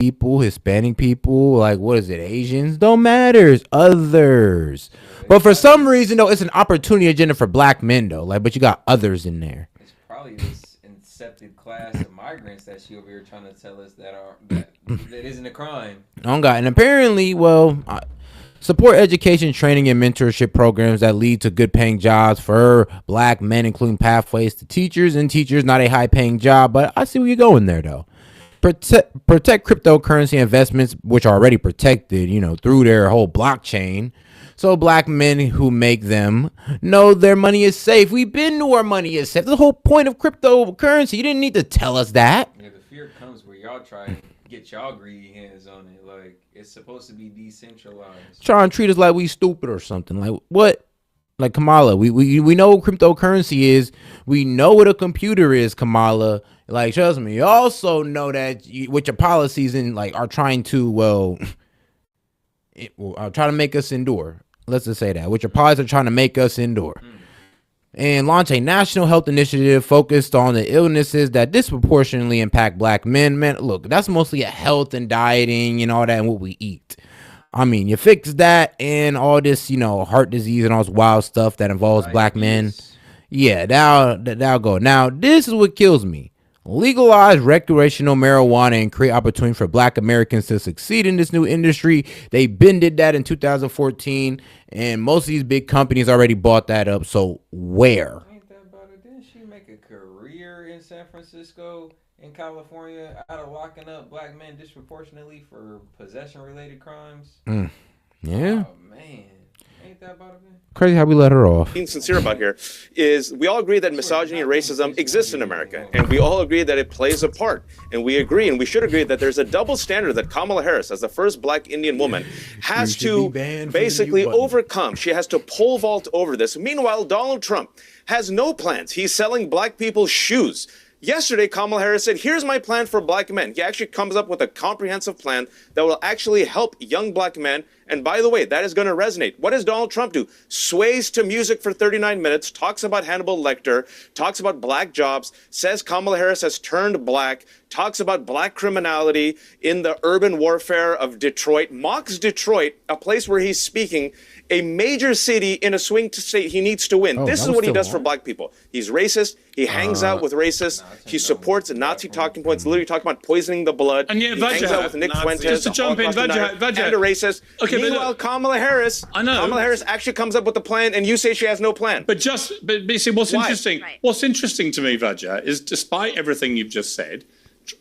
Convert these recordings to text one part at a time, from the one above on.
people, Hispanic people, like what is it, Asians? Don't matter. It's others. But for some reason though, it's an opportunity agenda for black men though. Like, but you got others in there. It's probably this incepted class of migrants that she over here trying to tell us that isn't a crime. Oh God. And apparently, support education, training, and mentorship programs that lead to good paying jobs for black men, including pathways to teachers, and teachers not a high paying job. But I see where you're going there though. Protect cryptocurrency investments, which are already protected, through their whole blockchain. So black men who make them know their money is safe. We've been to our money is safe. The whole point of cryptocurrency. You didn't need to tell us that. Yeah, the fear comes where y'all try and get y'all greedy hands on it. Like, it's supposed to be decentralized. Trying to treat us like we stupid or something. Like what? Like Kamala, we know what cryptocurrency is. We know what a computer is, Kamala. Like, trust me. You also know that with your policies are trying to try to make us endure. Let's just say that. With your policies are trying to make us endure. And launch a national health initiative focused on the illnesses that disproportionately impact black men. Man, look, that's mostly a health and dieting and all that and what we eat. I mean, you fix that and all this, heart disease and all this wild stuff that involves black men. Yeah, that'll go. Now, this is what kills me. Legalize recreational marijuana and create opportunity for black Americans to succeed in this new industry. They did that in 2014, and most of these big companies already bought that up. So where? Ain't that about it? Didn't she make a career in San Francisco, in California, out of locking up black men disproportionately for possession-related crimes? Yeah. Oh, man. Ain't that about it, man? Crazy how we let her off. Being sincere about here is we all agree that misogyny and racism exists in America, and we all agree that it plays a part, and we agree and we should agree that there's a double standard that Kamala Harris, as the first black Indian woman, has to basically overcome. She has to pole vault over this. Meanwhile, Donald Trump has no plans. He's selling black people shoes. Yesterday, Kamala Harris said, here's my plan for black men. He actually comes up with a comprehensive plan that will actually help young black men. And by the way, that is going to resonate. What does Donald Trump do? Sways to music for 39 minutes, talks about Hannibal Lecter, talks about black jobs, says Kamala Harris has turned black, talks about black criminality in the urban warfare of Detroit, mocks Detroit, a place where he's speaking, a major city in a swing state he needs to win. This is what he does for black people. He's racist. He hangs out with racists. He supports Nazi talking points, literally talking about poisoning the blood. And yet, he hangs out with Nick Fuentes, just to jump in, and a racist. Okay, meanwhile, Kamala Harris, Kamala Harris actually comes up with a plan, and you say she has no plan. But see, what's interesting? Right. What's interesting to me, Vaja, is despite everything you've just said,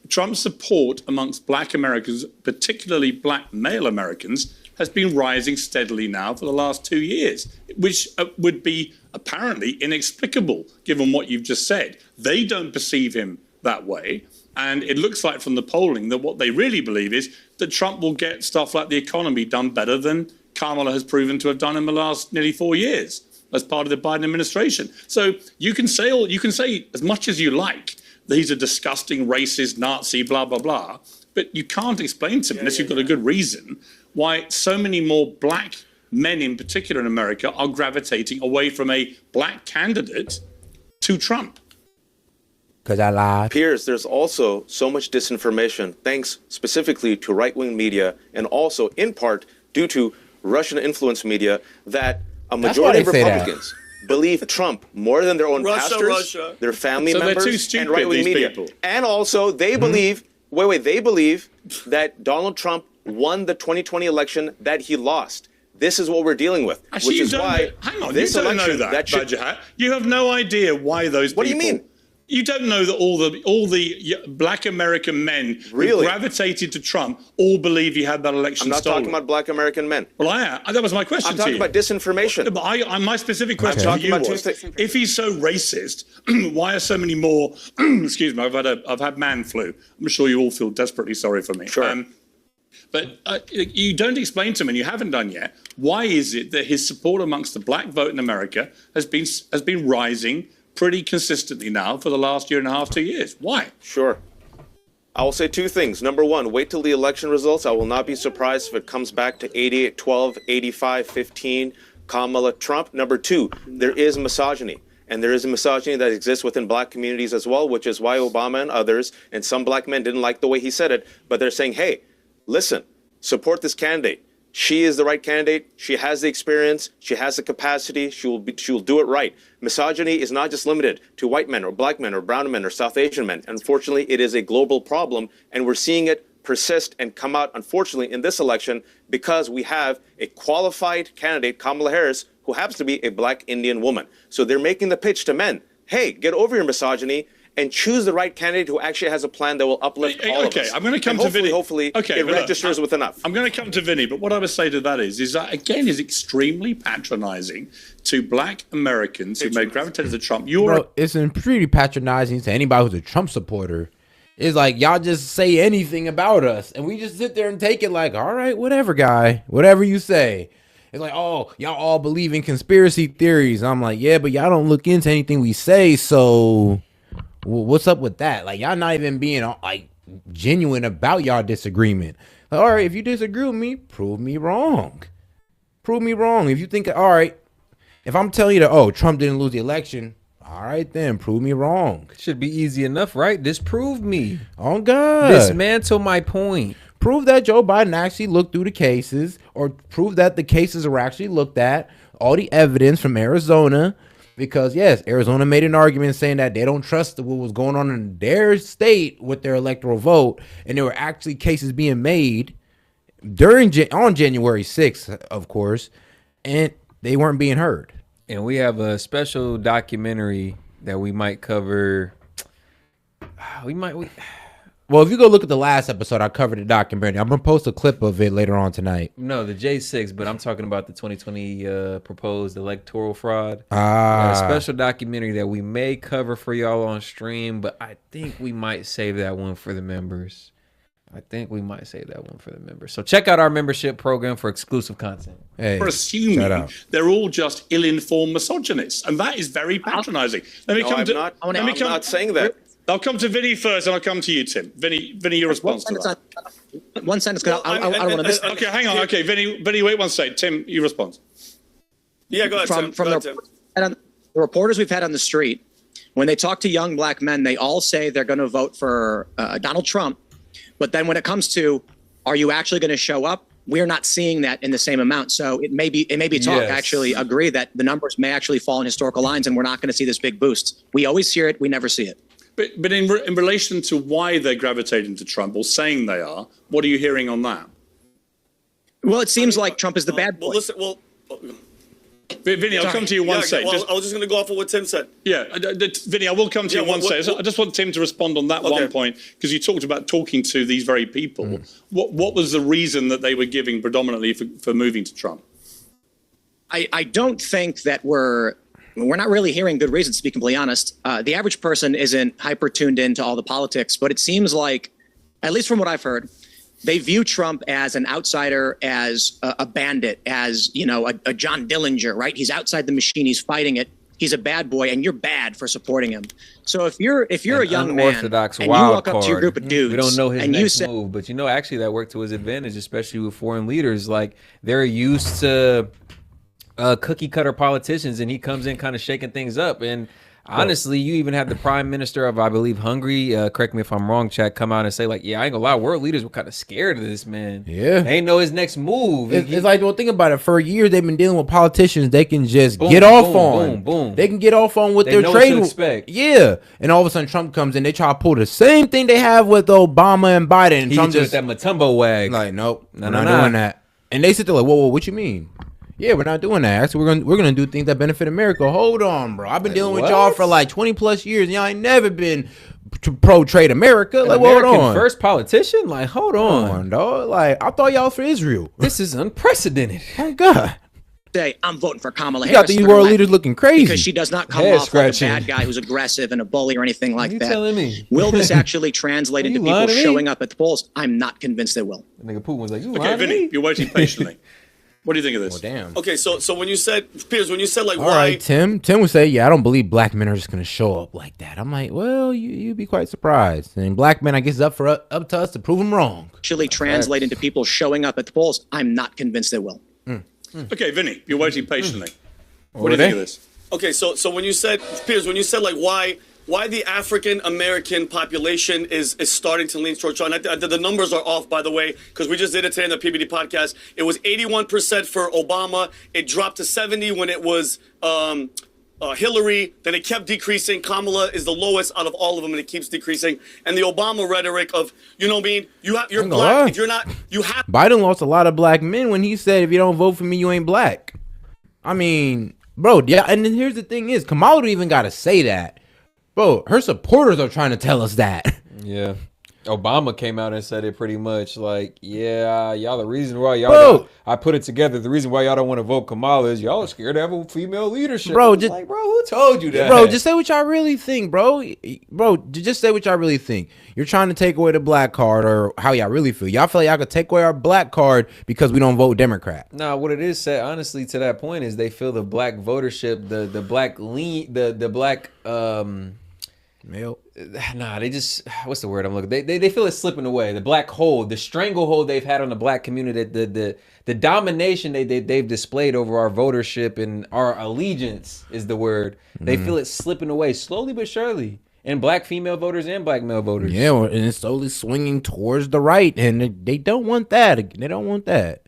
Trump's support amongst black Americans, particularly black male Americans, has been rising steadily now for the last 2 years, which would be apparently inexplicable given what you've just said. They don't perceive him that way. And it looks like from the polling that what they really believe is that Trump will get stuff like the economy done better than Kamala has proven to have done in the last nearly 4 years as part of the Biden administration. So you can say as much as you like that he's a disgusting racist, Nazi, blah, blah, blah. But you can't explain to me, unless you've got a good reason, why so many more black men in particular in America are gravitating away from a black candidate to Trump. Because I lied. Piers, there's also so much disinformation, thanks specifically to right-wing media, and also in part due to Russian influence media, that a majority of Republicans believe Trump more than their own pastors, their family members, and right-wing media. People. And also they believe, they believe that Donald Trump won the 2020 election that he lost. This is what we're dealing with, actually, which is why this you don't election know that you have no idea why those people. What do you mean? You don't know that all the black American men who gravitated to Trump all believe he had that election stolen. I'm not talking about black American men. Well, that was my question to you. I'm talking about disinformation. But my specific question to you was, if he's so racist, why are so many more, excuse me, I've had man flu. I'm sure you all feel desperately sorry for me. Sure. But you don't explain to me, and you haven't done yet, why is it that his support amongst the black vote in America has been rising pretty consistently now for the last year and a half, 2 years? Why? Sure. I will say two things. Number one, wait till the election results. I will not be surprised if it comes back to 88-12, 85-15, Kamala Trump. Number two, there is misogyny. And there is a misogyny that exists within black communities as well, which is why Obama and others and some black men didn't like the way he said it. But they're saying, hey, listen, support this candidate. She is the right candidate. She has the experience. She has the capacity. She will do it right. Misogyny is not just limited to white men or black men or brown men or South Asian men. Unfortunately, it is a global problem, and we're seeing it persist and come out, unfortunately, in this election because we have a qualified candidate, Kamala Harris, who happens to be a black Indian woman. So they're making the pitch to men, hey, get over your misogyny and choose the right candidate who actually has a plan that will uplift all of us. Okay, I'm going to come to Vinny. Hopefully, it registers with enough. I'm going to come to Vinny, but what I would say to that is that, again, is extremely patronizing to black Americans who may gravitate to Trump. It's pretty patronizing to anybody who's a Trump supporter. It's like, y'all just say anything about us, and we just sit there and take it like, all right, whatever, guy, whatever you say. It's like, oh, y'all all believe in conspiracy theories. I'm like, yeah, but y'all don't look into anything we say, so what's up with that? Like, y'all not even being like genuine about y'all disagreement. Like, all right, if you disagree with me, prove me wrong. Prove me wrong. If you think, all right, if I'm telling you that, oh, Trump didn't lose the election, all right, then prove me wrong. Should be easy enough, right? Disprove me. Oh, God. Dismantle my point. Prove that Joe Biden actually looked through the cases, or prove that the cases were actually looked at, all the evidence from Arizona, because, yes, Arizona made an argument saying that they don't trust what was going on in their state with their electoral vote, and there were actually cases being made on January 6th, of course, and they weren't being heard. And we have a special documentary that we might cover. Well, if you go look at the last episode, I covered the documentary. I'm going to post a clip of it later on tonight. No, the J6, but I'm talking about the 2020 proposed electoral fraud. A special documentary that we may cover for y'all on stream, but I think we might save that one for the members. So check out our membership program for exclusive content. We're assuming they're all just ill-informed misogynists, and that is very patronizing. I'm not saying that. I'll come to Vinny first, and I'll come to you, Tim. Vinny, your response to that. One sentence. I don't want to miss. Okay, hang on. Okay, Vinny, wait one second. Tim, you respond. Yeah, go ahead, Tim. The reporters we've had on the street, when they talk to young black men, they all say they're going to vote for Donald Trump. But then when it comes to, are you actually going to show up? We're not seeing that in the same amount. So it may be talk. Yes. Actually agree that the numbers may actually fall in historical lines, and we're not going to see this big boost. We always hear it. We never see it. But in relation to why they're gravitating to Trump or saying they are, what are you hearing on that? Well, it seems like Trump is the bad boy. Vinny, I'll come to you one second. Well, I was just going to go off of what Tim said. Yeah, Vinny, I will come to you one second. I just want Tim to respond on that one point, because you talked about talking to these very people. What was the reason that they were giving predominantly for moving to Trump? I don't think that we're not really hearing good reasons, to be completely honest. The average person isn't hyper tuned into all the politics, but it seems like, at least from what I've heard, they view Trump as an outsider, as a bandit, as, a John Dillinger, right? He's outside the machine. He's fighting it. He's a bad boy, and you're bad for supporting him. So if you're a young man and you walk up to your group of dudes, we don't know his next move, but actually that worked to his advantage, especially with foreign leaders. Like, they're used to cookie cutter politicians, and he comes in kind of shaking things up. And honestly, you even had the prime minister of, I believe, Hungary, correct me if I'm wrong, Chad, come out and say, like, yeah, I ain't gonna lie, world leaders were kind of scared of this man. Yeah. They ain't know his next move. It's like, well, think about it. For years, they've been dealing with politicians they can just get off on. They can get off on with their trade. Yeah. And all of a sudden, Trump comes in, they try to pull the same thing they have with Obama and Biden. And Trump just that Matumbo wag. Like, nope, we're not doing that. And they sit there like, whoa, what you mean? Yeah, we're not doing that. Actually, we're gonna do things that benefit America. Hold on, bro. I've been dealing with y'all for like 20 plus years, and y'all ain't never been pro trade America. Like, hold on. First politician? Like, hold on, dog. Like, I thought y'all for Israel. This is unprecedented. Oh God. Say, I'm voting for Kamala Harris. You got these world leaders looking crazy because she does not come off like a bad guy who's aggressive and a bully or anything like that. Telling me? Will this actually translate into people showing up at the polls? I'm not convinced they will. The nigga Putin was like, okay, Vinny, you're waiting patiently. What do you think of this? Oh, damn. Okay, so when you said, Piers, like, all why? Right, Tim would say, yeah, I don't believe black men are just going to show up like that. I'm like, well, you'd be quite surprised. And black men, I guess, up to us to prove them wrong. Actually translate into people showing up at the polls? I'm not convinced they will. Okay, Vinny, you're waiting patiently. What do you think of this? Okay, so when you said, Piers, like, why the African American population is starting to lean towards Trump. The numbers are off, by the way, because we just did it today in the PBD podcast. It was 81% for Obama. It dropped to 70 when it was Hillary. Then it kept decreasing. Kamala is the lowest out of all of them, and it keeps decreasing. And the Obama rhetoric of, you know what I mean? You're black. If you're not, you have. Biden lost a lot of black men when he said, if you don't vote for me, you ain't black. I mean, bro, yeah. And then here's the thing is, Kamala don't even got to say that. Bro, her supporters are trying to tell us that. Yeah. Obama came out and said it pretty much like, yeah, y'all, the reason why y'all, I put it together, the reason why y'all don't want to vote Kamala is y'all are scared to have a female leadership. Bro, just like, bro, who told you that? Bro, just say what y'all really think, bro. Bro, just say what y'all really think. You're trying to take away the black card, or how y'all really feel. Y'all feel like y'all could take away our black card because we don't vote Democrat. Nah, what it is said, honestly, to that point is they feel the black votership, the black lean, the black male. Nah, they just, what's the word I'm looking? They feel it's slipping away. The black hold, the stranglehold they've had on the black community, the domination they've displayed over our votership and our allegiance is the word. They feel it slipping away slowly but surely. And black female voters and black male voters. Yeah, and it's slowly swinging towards the right, and they don't want that. They don't want that.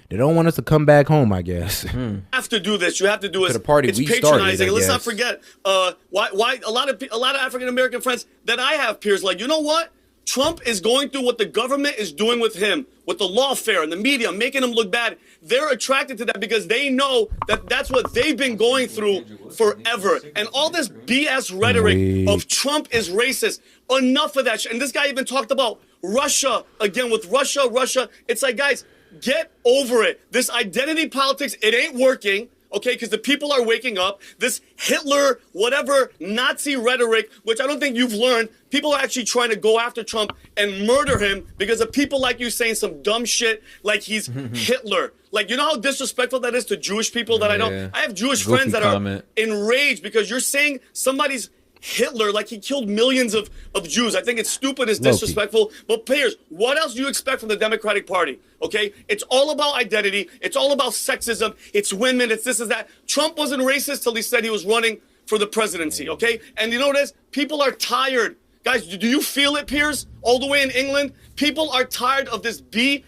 They don't want us to come back home, I guess. You have to do this. You have to do it. To the party it's we patronizing. started, Let's not forget why a lot of African American friends that I have, Piers, like, you know what? Trump is going through what the government is doing with him, with the lawfare and the media, making him look bad. They're attracted to that because they know that that's what they've been going through forever. And all this BS rhetoric of Trump is racist. Enough of that shit. And this guy even talked about Russia again with Russia. It's like, guys, get over it. This identity politics, it ain't working, okay? Because the people are waking up. This Hitler, whatever, Nazi rhetoric, which I don't think you've learned, people are actually trying to go after Trump and murder him because of people like you saying some dumb shit like he's Hitler. Like, you know how disrespectful that is to Jewish people that I know? I have Jewish friends that are enraged because you're saying somebody's Hitler, like he killed millions of Jews. I think it's stupid, it's disrespectful. But Piers, what else do you expect from the Democratic Party? Okay? It's all about identity. It's all about sexism. It's women. It's this and that. Trump wasn't racist till he said he was running for the presidency, okay? And you know what it is? People are tired. Guys, do you feel it, Piers? All the way in England? People are tired of this BS.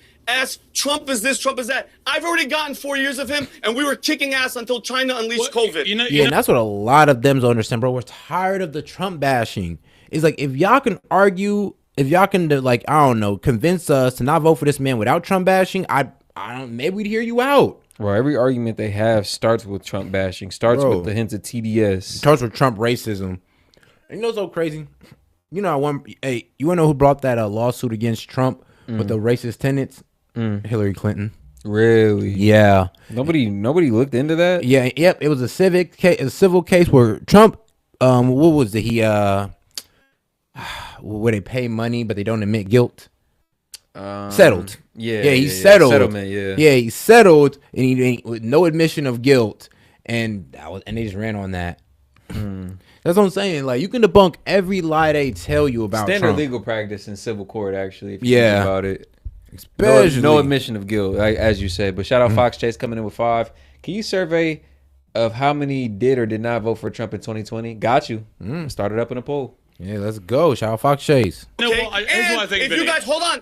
Trump is this, Trump is that. I've already gotten 4 years of him, and we were kicking ass until China unleashed COVID. And that's what a lot of them don't understand, bro. We're tired of the Trump bashing. It's like, if y'all can argue, if y'all can, like, I don't know, convince us to not vote for this man without Trump bashing, I don't, maybe we'd hear you out. Well, every argument they have starts with Trump bashing, starts with the hints of TDS. Starts with Trump racism. And you know what's so crazy? You know, you wanna know who brought that lawsuit against Trump with the racist tenants? Hillary Clinton. Really? Yeah. Nobody looked into that? Yeah. Yep. It was a civil case where Trump, what was it? Where they pay money but they don't admit guilt. Settled. Yeah. He settled. Settlement. Yeah. Yeah. He settled, and he with no admission of guilt, and they just ran on that. That's what I'm saying. Like, you can debunk every lie they tell you about standard Trump. legal practice in civil court, actually. If you think about it. Especially no admission of guilt, as you said. But shout out Fox Chase coming in with 5. Can you survey of how many did or did not vote for Trump in 2020? Got you. Started up in a poll. Yeah, let's go. Shout out Fox Chase. Okay? And what I think, if you guys hold on,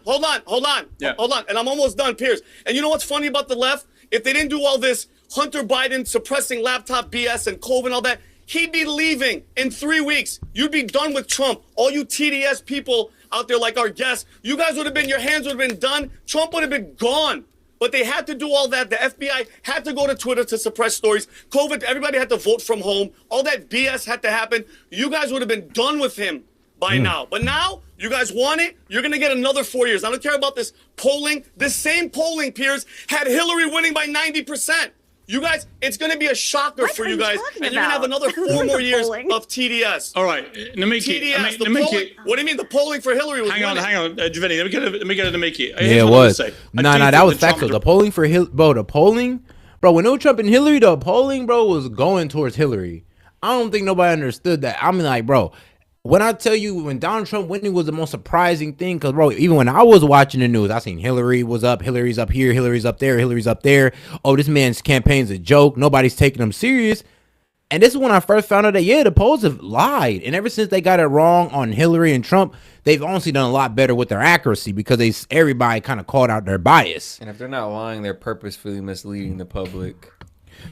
and I'm almost done, Piers. And you know what's funny about the left? If they didn't do all this Hunter Biden suppressing laptop BS and COVID and all that, he'd be leaving in 3 weeks. You'd be done with Trump. All you TDS people out there like our guests, you guys would have been, your hands would have been done. Trump would have been gone. But they had to do all that. The FBI had to go to Twitter to suppress stories. COVID, everybody had to vote from home. All that BS had to happen. You guys would have been done with him by now. But now, you guys want it, you're going to get another 4 years. I don't care about this polling. This same polling, Piers, had Hillary winning by 90%. You guys, it's going to be a shocker for you guys, and you're going to have another 4 more years of TDS. All right, Namiki. TDS, polling. What do you mean the polling for Hillary was Hang on, Giovanni. Let me get to Namiki. Yeah, it was. No, that was factual. The polling for bro, when it was Trump and Hillary, the polling, bro, was going towards Hillary. I don't think nobody understood that. I mean, like, bro, when I tell you when Donald Trump winning was the most surprising thing, because, bro, even when I was watching the news, I seen Hillary was up, Hillary's up here, Hillary's up there, Hillary's up there. Oh, this man's campaign's a joke. Nobody's taking him serious. And this is when I first found out that, yeah, the polls have lied. And ever since they got it wrong on Hillary and Trump, they've honestly done a lot better with their accuracy because everybody kind of called out their bias. And if they're not lying, they're purposefully misleading the public.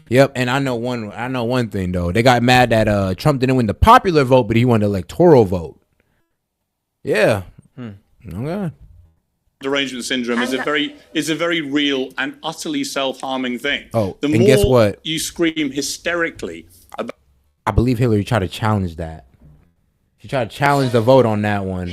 Yep, and I know one thing though. They got mad that Trump didn't win the popular vote, but he won the electoral vote. Yeah. Okay. Derangement syndrome is a very real and utterly self-harming thing. Oh, the and more guess what? you scream hysterically about, I believe Hillary tried to challenge that. She tried to challenge the vote on that one.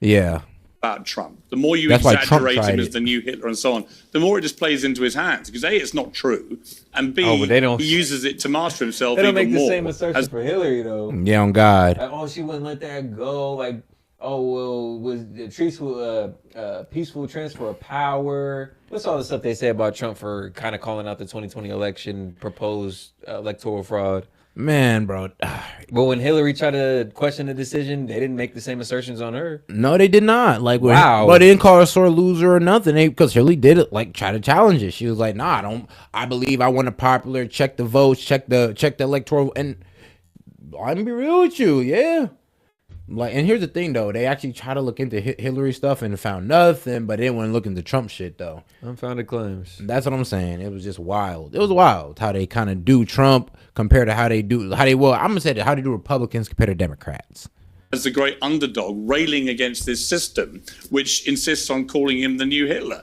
Yeah. about Trump, the more you That's why exaggerate Trump him tried as it. the new Hitler and so on, the more it just plays into his hands. Because A, it's not true, and B, but they don't- he uses it to master himself They don't even make the more. same assertion for Hillary though. Yeah, on God. Like, oh, she wouldn't let that go. Like, oh, well, was the peaceful transfer of power? What's all the stuff they say about Trump for kind of calling out the 2020 election, proposed electoral fraud? Man, bro. But when Hillary tried to question the decision, they didn't make the same assertions on her. No, they did not. Like, Wow. But they didn't call her a sore loser or nothing. Because Hillary did it, like, try to challenge it. She was like, nah, I believe I won a popular, check the votes, check the electoral. And I'm gonna be real with you, yeah. Like, and here's the thing, though. They actually try to look into Hillary stuff and found nothing, but they didn't want to look into Trump shit, though. Unfounded claims. That's what I'm saying. It was just wild. It was wild how they kind of do Trump compared to how they do, I'm going to say that how they do Republicans compared to Democrats. As the great underdog, railing against this system, which insists on calling him the new Hitler,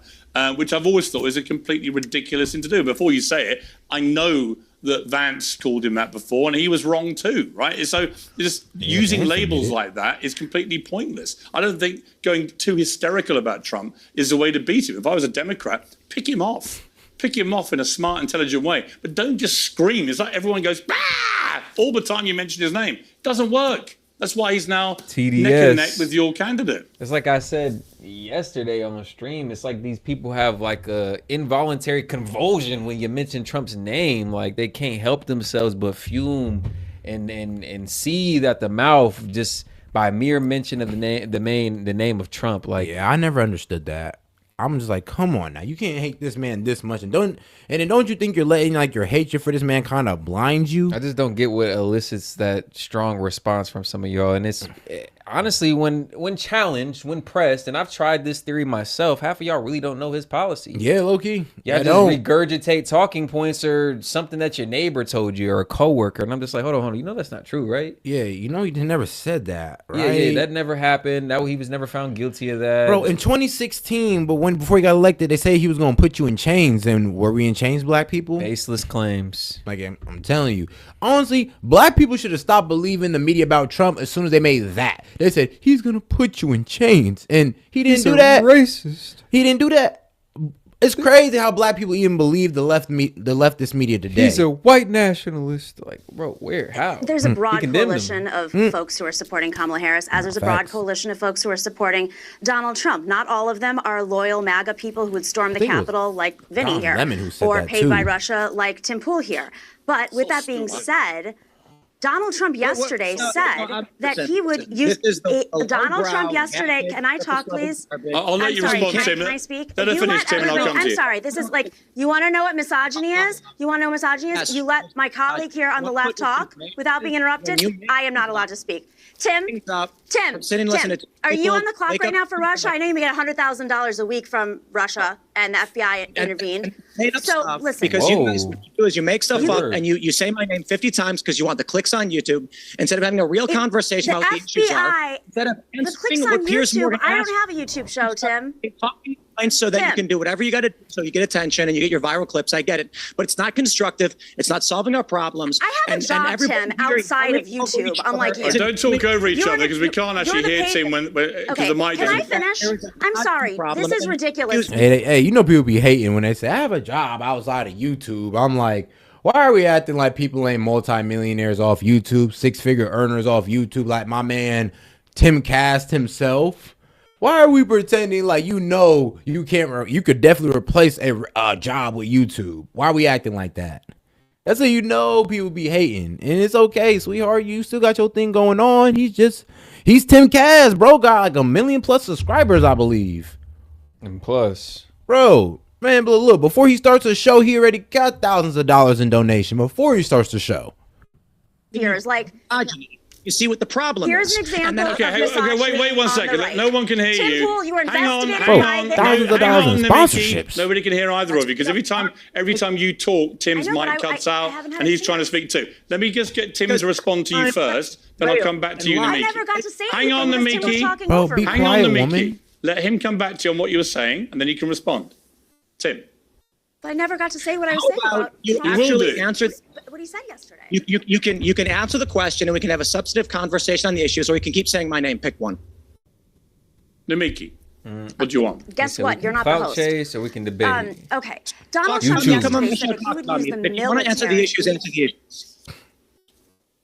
which I've always thought is a completely ridiculous thing to do. Before you say it, I know that Vance called him that before, and he was wrong too, right? So just using labels like that is completely pointless. I don't think going too hysterical about Trump is the way to beat him. If I was a Democrat, pick him off. Pick him off in a smart, intelligent way. But don't just scream. It's like everyone goes, bah! All the time you mention his name. Doesn't work. That's why he's now TDS. neck and neck with your candidate. It's like I said yesterday on the stream. It's like these people have like a involuntary convulsion when you mention Trump's name. Like they can't help themselves but fume and seethe at the mouth just by mere mention of the name of Trump. Like, Yeah, I never understood that. I'm just like, come on now. You can't hate this man this much. And don't you think you're letting like your hatred for this man kind of blind you? I just don't get what elicits that strong response from some of y'all. And it's honestly, when challenged, when pressed, and I've tried this theory myself, half of y'all really don't know his policy. Yeah, low key. Yeah, just regurgitate talking points or something that your neighbor told you or a coworker. And I'm just like, hold on. You know that's not true, right? Yeah, you know he never said that, right? Yeah, that never happened. He was never found guilty of that. Bro, in 2016, but before he got elected, they say he was gonna put you in chains. And were we in chains, black people? Baseless claims. Like, I'm telling you, honestly, black people should have stopped believing the media about Trump as soon as they made that. They said he's gonna put you in chains, and he didn't do that. Racist. He didn't do that. It's crazy how black people even believe the leftist media today. He's a white nationalist. Like, bro, where? How? There's a broad condemned coalition of folks who are supporting Kamala Harris, as there's a broad Facts. coalition of folks who are supporting Donald Trump. Not all of them are loyal MAGA people who would storm the think it was Capitol like Vinny Don here, Lemon who said or that, paid too. by Russia like Tim Pool here. But with that being said, Donald Trump yesterday said that he would use Donald Trump yesterday. Can I talk, please? I'll let I'm you sorry, respond, Tim. can I speak? Let her You finish, Tim, and I'll come to I'm you. sorry. This is like, you want to know what misogyny is? You want to know what misogyny is? Yes. You let my colleague here on the left talk without being interrupted? I am not allowed to speak. Tim, Sitting listening to are you people on the clock make right up- now for Russia? I know you get $100,000 a week from Russia, and the FBI intervened. Made up So stuff listen, because you guys, what you do is you make stuff Sure. up and you say my name 50 times because you want the clicks on YouTube instead of having a real conversation the about what the issues are. FBI, Instead of the clicks answering on what Piers YouTube. Morgan I asked, don't have a YouTube show, Tim. talking points so that you Tim. can do whatever you got to do so you get attention and you get your viral clips. I get it, but it's not constructive. It's not solving our problems. I have a job, everybody Tim, here- outside of YouTube, unlike you. Don't talk over each You're other the- because we can't actually you're the hear paid- Tim because Okay, the mic can I doesn't. finish? There is a I'm sorry. problem, This is and- ridiculous. Hey, you know people be hating when they say I have a job outside of YouTube. I'm like, why are we acting like people ain't multimillionaires off YouTube, six-figure earners off YouTube, like my man Tim Cast himself? Why are we pretending like you can't? You could definitely replace a job with YouTube. Why are we acting like that? That's how you know people be hating, and it's okay, sweetheart. You still got your thing going on. He's Tim Cast, bro. Got like 1 million+ subscribers, I believe. And plus, Bro, Man, but look, before he starts the show, he already got thousands of dollars in donation before he starts the show. Here's like, you see what the problem here's is. an example. Wait 1 second. Right. No one can hear Tim you. Pool, you were investigated Bro, thousands of dollars in sponsorships. Nobody can hear either of you because every time you talk, Tim's mic cuts out and he's trying to speak too. Let me just get Tim to respond to you first, then I'll come back to you, Namiki. I never got to say Hang on, Namiki. Bro, be quiet, woman. Let him come back to you on what you were saying, and then you can respond. Tim. But I never got to say what I was saying about you Trump. actually answered what he said yesterday. You can answer the question and we can have a substantive conversation on the issues, or you can keep saying my name. Pick one. Namiki, what do you want? Guess what? You're not the host. Chase, or we can debate. Okay. Donald Trump yesterday said that he would use the military. You want to answer the issues, answer the issues.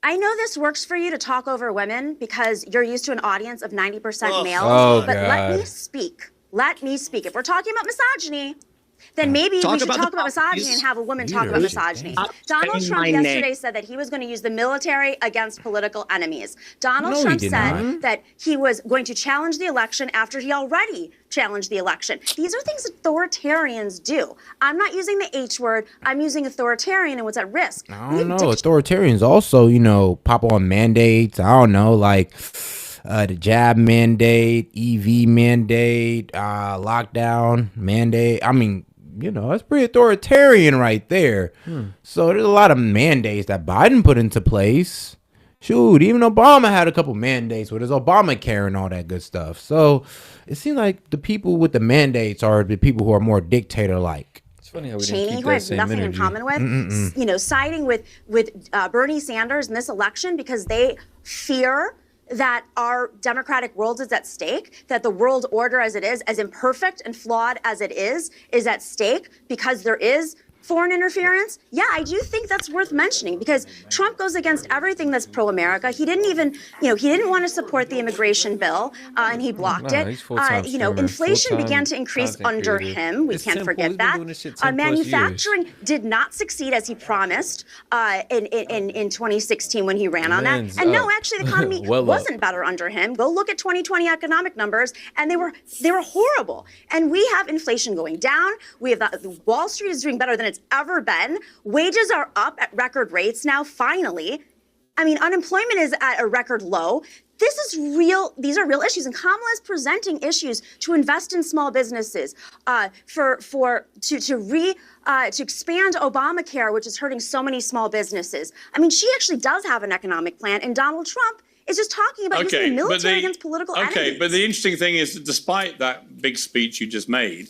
I know this works for you to talk over women because you're used to an audience of 90% males. But let me speak. Let me speak. If we're talking about misogyny, then maybe we should talk about misogyny and have a woman talk about misogyny. Donald Trump yesterday said that he was going to use the military against political enemies. Donald Trump said that he was going to challenge the election after he already challenged the election. These are things authoritarians do. I'm not using the H word. I'm using authoritarian and what's at risk. I don't know. Authoritarians also, pop on mandates. I don't know, like the jab mandate, EV mandate, lockdown mandate. I mean, that's pretty authoritarian right there. So there's a lot of mandates that Biden put into place. Shoot, even Obama had a couple mandates with his Obamacare and all that good stuff. So it seems like the people with the mandates are the people who are more dictator-like. It's funny how we Cheney, didn't keep who that has same nothing energy. in common with, siding with Bernie Sanders in this election because they fear that our democratic world is at stake, that the world order as it is, as imperfect and flawed as it is at stake because there is foreign interference. Yeah, I do think that's worth mentioning because Trump goes against everything that's pro-America. He didn't even, he didn't want to support the immigration bill and he blocked it. Inflation began to increase under him. We can't forget that. Manufacturing did not succeed as he promised in 2016 when he ran on that. And no, actually the economy wasn't better under him. Go look at 2020 economic numbers and they were horrible. And we have inflation going down. We have Wall Street is doing better than it's ever been. Wages are up at record rates now, finally. I mean, unemployment is at a record low. This is real. These are real issues, and Kamala is presenting issues to invest in small businesses, to expand Obamacare, which is hurting so many small businesses. I mean, she actually does have an economic plan, and Donald Trump is just talking about using the military against political enemies. Okay, but the interesting thing is that despite that big speech you just made,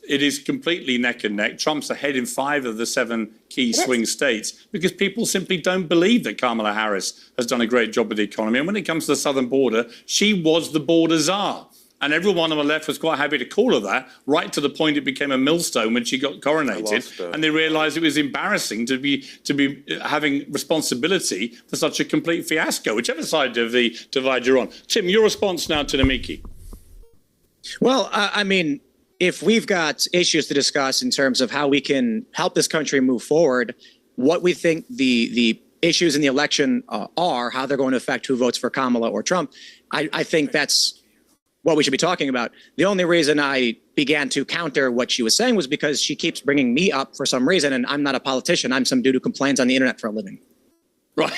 it is completely neck and neck. Trump's ahead in 5 of the 7 key swing states because people simply don't believe that Kamala Harris has done a great job with the economy. And when it comes to the southern border, she was the border czar. And everyone on the left was quite happy to call her that, right to the point it became a millstone when she got coronated. And they realized it was embarrassing to be having responsibility for such a complete fiasco, whichever side of the divide you're on. Tim, your response now to Namiki. Well, I mean, if we've got issues to discuss in terms of how we can help this country move forward, what we think the issues in the election are, how they're going to affect who votes for Kamala or Trump, I think that's what we should be talking about. The only reason I began to counter what she was saying was because she keeps bringing me up for some reason, and I'm not a politician. I'm some dude who complains on the internet for a living. Right.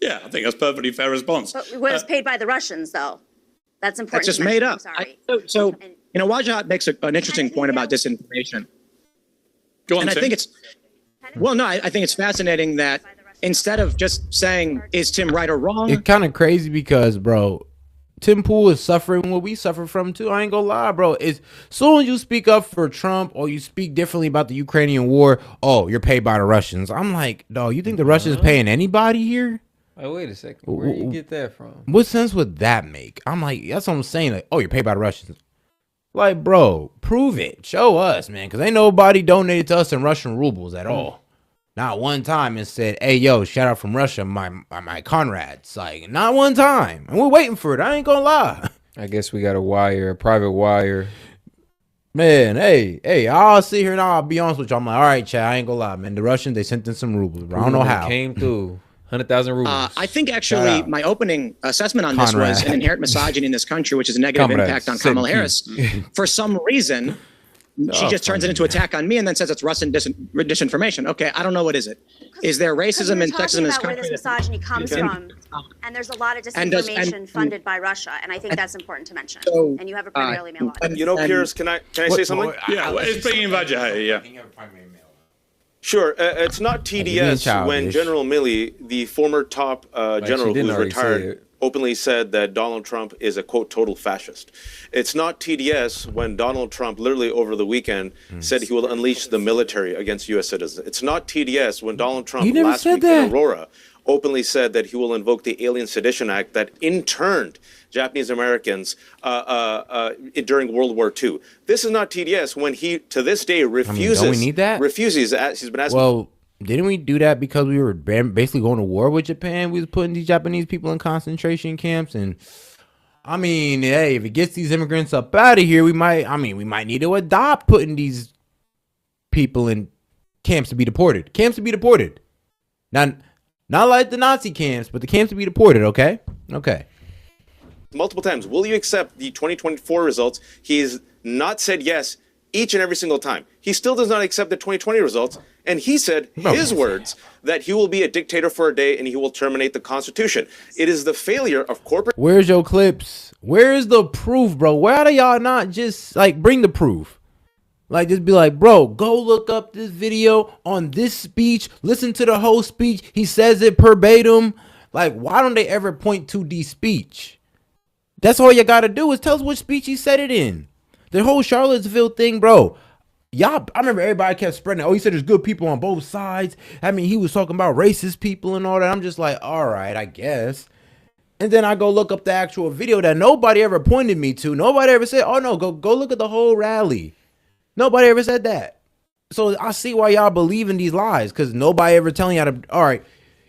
Yeah, I think that's a perfectly fair response. But it was paid by the Russians, though. That's important. That's just made up. Wajhat makes an interesting point about disinformation. Go on, and I Tim. think it's, I think it's fascinating that instead of just saying, is Tim right or wrong? It's kind of crazy because, bro, Tim Pool is suffering what we suffer from too. I ain't gonna lie, bro. As soon as you speak up for Trump or you speak differently about the Ukrainian war, oh, you're paid by the Russians. I'm like, dog, you think the Russians paying anybody here? Oh, wait a second. Where do you get that from? What sense would that make? I'm like, that's what I'm saying. Like, oh, you're paid by the Russians. Like, bro, prove it. Show us, man. Because ain't nobody donated to us in Russian rubles at all. Not one time and said, hey, yo, shout out from Russia, my comrades. Like, not one time. And we're waiting for it. I ain't gonna lie. I guess we got a private wire. Man, hey, I'll sit here and I'll be honest with you. I'm like, all right, Chad, I ain't gonna lie, man. The Russians, they sent in some rubles, bro. I don't know how. Came through. 100,000 rubles. I think actually my opening assessment on this was an inherent misogyny in this country, which is a negative impact on Kamala Harris. For some reason, she just turns it into attack on me and then says it's Russian disinformation. Okay, I don't know, what is it? Is there racism and sexism in this country? Where this misogyny comes from, and there's a lot of disinformation funded by Russia, and I think that's important to mention. And you have a primarily male audience. You know, Piers, can I say something? Yeah, it's bringing Vajra. Yeah. Sure. It's not TDS when General Milley, the former top general who's retired, openly said that Donald Trump is a, quote, total fascist. It's not TDS when Donald Trump literally over the weekend said he will unleash the military against U.S. citizens. It's not TDS when Donald Trump last week in Aurora openly said that he will invoke the Alien Sedition Act that interned Japanese Americans during World War II. This is not TDS when he, to this day, refuses. Don't we need that? Refuses. He's been asking. Well, didn't we do that because we were basically going to war with Japan? We was putting these Japanese people in concentration camps, and I mean, hey, if it gets these immigrants up out of here, we might need to adopt putting these people in camps to be deported. Camps to be deported. Not like the Nazi camps, but the camps to be deported. Okay. Multiple times. Will you accept the 2024 results? He's not said yes each and every single time. He still does not accept the 2020 results. And he said his words that he will be a dictator for a day and he will terminate the Constitution. It is the failure of corporate. Where's your clips? Where is the proof, bro? Why do y'all not just like bring the proof? Like, just be like, bro, go look up this video on this speech. Listen to the whole speech. He says it verbatim. Like, why don't they ever point to the speech? That's all you got to do is tell us which speech he said it in. The whole Charlottesville thing, bro. Y'all, I remember everybody kept spreading it. Oh, he said there's good people on both sides. I mean, he was talking about racist people and all that. I'm just like, all right, I guess. And then I go look up the actual video that nobody ever pointed me to. Nobody ever said, oh, no, go look at the whole rally. Nobody ever said that. So I see why y'all believe in these lies, because nobody ever telling y'all to, all right,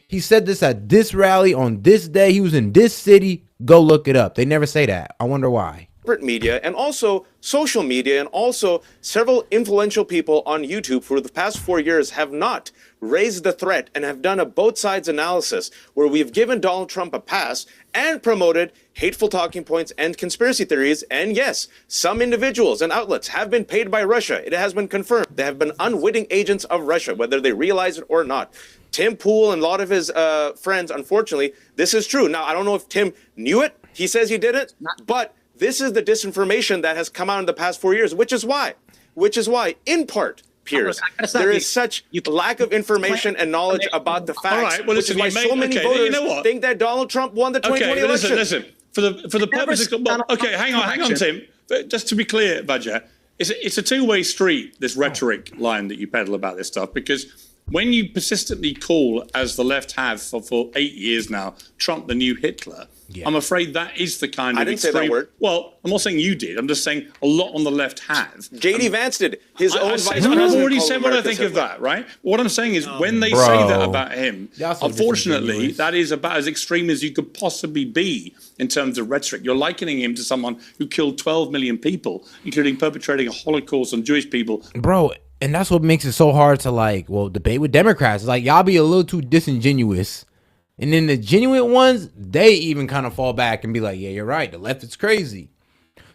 he said this at this rally on this day. He was in this city. Go look it up. They never say that. I wonder why. Media and also social media and also several influential people on YouTube for the past 4 years have not raised the threat and have done a both sides analysis where we've given Donald Trump a pass and promoted hateful talking points and conspiracy theories. And yes, some individuals and outlets have been paid by Russia. It has been confirmed. They have been unwitting agents of Russia, whether they realize it or not. Tim Pool and a lot of his friends, unfortunately, this is true. Now, I don't know if Tim knew it. He says he didn't, but this is the disinformation that has come out in the past 4 years, which is why, in part, Piers, there is such lack of information and knowledge about the facts, all right, well, listen, which is why so many voters think that Donald Trump won the 2020 election. Listen, for the purpose of, well, okay, hang on, Tim. Just to be clear, Vajra, it's a two-way street, this rhetoric line that you peddle about this stuff, because when you persistently call, as the left have for 8 years now, Trump the new Hitler, I'm afraid that is the kind of I didn't say that word. Well, I'm not saying you did. I'm just saying a lot on the left have. J.D. Vance did. His own vice president. I've already said what I think of that, right? What I'm saying is when they say that about him, unfortunately, that is about as extreme as you could possibly be in terms of rhetoric. You're likening him to someone who killed 12 million people, including perpetrating a Holocaust on Jewish people. Bro, and that's what makes it so hard to debate with Democrats. It's like, y'all be a little too disingenuous. And then the genuine ones, they even kind of fall back and be like, yeah, you're right. The left is crazy.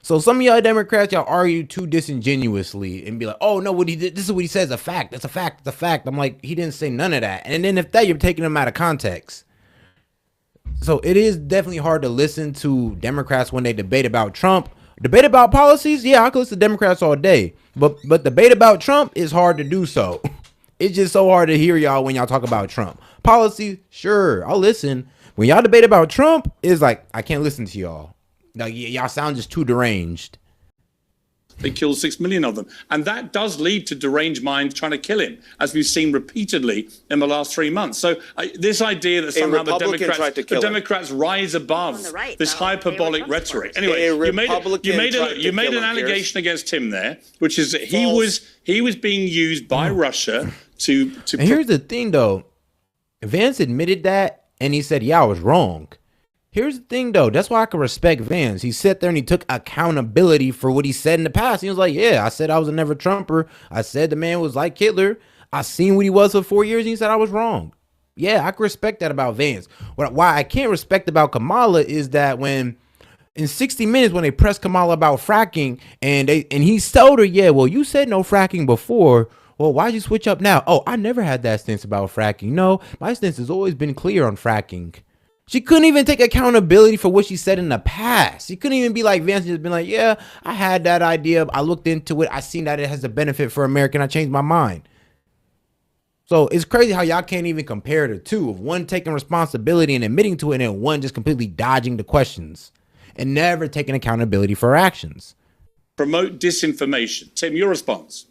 So some of y'all Democrats, y'all argue too disingenuously and be like, oh, no, what he did, this is what he says, a fact. That's a fact. It's a fact. I'm like, he didn't say none of that. And then if that, you're taking them out of context. So it is definitely hard to listen to Democrats when they debate about Trump. Debate about policies, yeah, I could listen to Democrats all day. But debate about Trump is hard to do so. It's just so hard to hear y'all when y'all talk about Trump. Policy, sure, I'll listen. When y'all debate about Trump, it's like, I can't listen to y'all. Like, y'all sound just too deranged. They killed 6 million of them. And that does lead to deranged minds trying to kill him, as we've seen repeatedly in the last 3 months. So this idea that somehow the Democrats rise above this hyperbolic rhetoric. Anyway, you made an allegation against him there, which is that he was being used by Russia to. And here's the thing, though. Vance admitted that, and he said, yeah, I was wrong. Here's the thing, though. That's why I can respect Vance. He sat there and he took accountability for what he said in the past. He was like, yeah, I said I was a never Trumper. I said the man was like Hitler. I seen what he was for 4 years, and he said I was wrong. Yeah, I can respect that about Vance. Why I can't respect about Kamala is that when In 60 Minutes, when they pressed Kamala about fracking, and he told her, yeah, well, you said no fracking before. Well, why'd you switch up now? Oh, I never had that stance about fracking. No, my stance has always been clear on fracking. She couldn't even take accountability for what she said in the past. She couldn't even be like Vance, just been like, yeah, I had that idea. I looked into it. I seen that it has a benefit for America, and I changed my mind. So it's crazy how y'all can't even compare the two, of one taking responsibility and admitting to it, and one just completely dodging the questions and never taking accountability for her actions. Promote disinformation. Tim, your response.